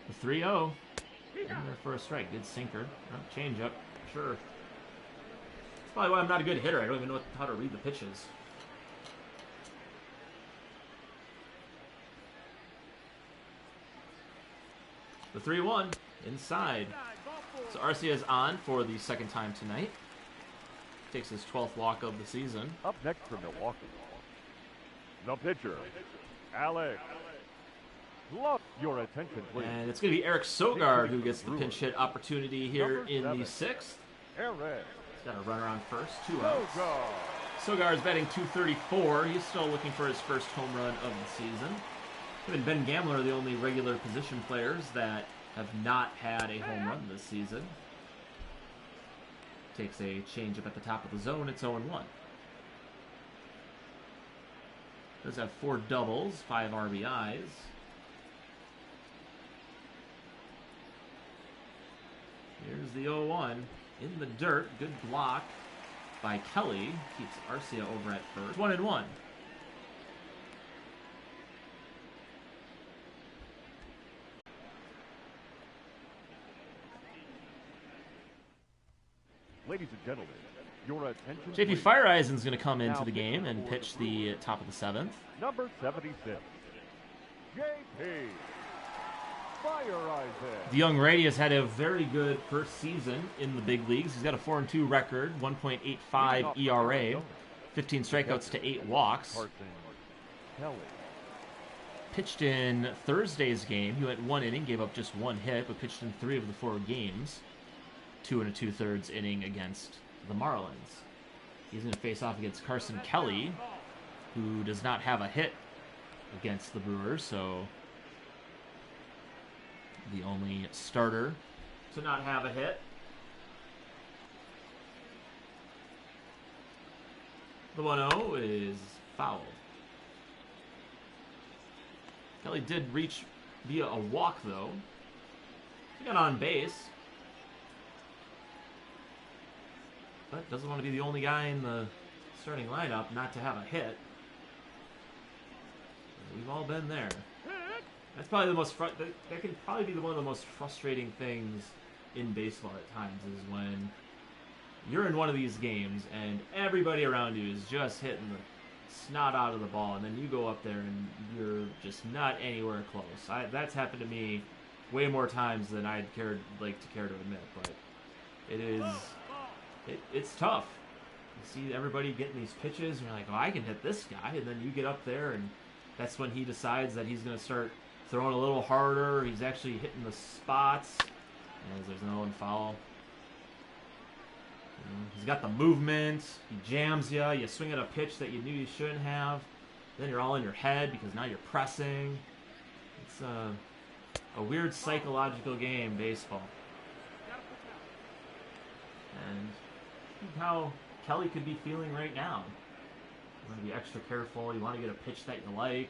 The 3-0. In there for a strike. Good sinker. Change up. Sure. That's probably why I'm not a good hitter. I don't even know how to read the pitches. The 3-1. Inside. So Arcia is on for the second time tonight. Takes his 12th walk of the season. Up next for Milwaukee, the pitcher, Alex. Love your attention, please. And it's going to be Eric Sogard who gets the pinch hit opportunity here in the 6th. Eric. He's got a runner on first, 2 outs. Sogard's batting .234. He's still looking for his first home run of the season. Him and Ben Gamler are the only regular position players that have not had a home run this season. Takes a changeup at the top of the zone. It's 0-1. Does have 4 doubles, 5 RBIs. Here's the 0-1 in the dirt. Good block by Kelly. Keeps Arcia over at first. 1-1. Ladies and gentlemen, your attention. JP Fireeisen's going to come into the game and pitch the top of the 7th. Number 76, JP Fireeisen. The young righty has had a very good first season in the big leagues. He's got a 4-2 record, 1.85 ERA, 15 strikeouts to 8 walks. Pitched in Thursday's game. He went 1 inning, gave up just 1 hit, but pitched in 3 of the 4 games. 2 2/3 inning against the Marlins. He's going to face off against Carson Kelly, who does not have a hit against the Brewers, so the only starter to not have a hit. The 1-0 is fouled. Kelly did reach via a walk, though. He got on base. But doesn't want to be the only guy in the starting lineup not to have a hit. We've all been there. That's probably the most that can probably be one of the most frustrating things in baseball at times, is when you're in one of these games and everybody around you is just hitting the snot out of the ball, and then you go up there and you're just not anywhere close. That's happened to me way more times than I'd care to admit, but it's tough. You see everybody getting these pitches, and you're like, oh, I can hit this guy, and then you get up there, and that's when he decides that he's going to start throwing a little harder. He's actually hitting the spots, as there's no one foul. He's got the movement. He jams you. You swing at a pitch that you knew you shouldn't have. Then you're all in your head because now you're pressing. It's a weird psychological game, baseball. And how Kelly could be feeling right now. You want to be extra careful. You want to get a pitch that you like.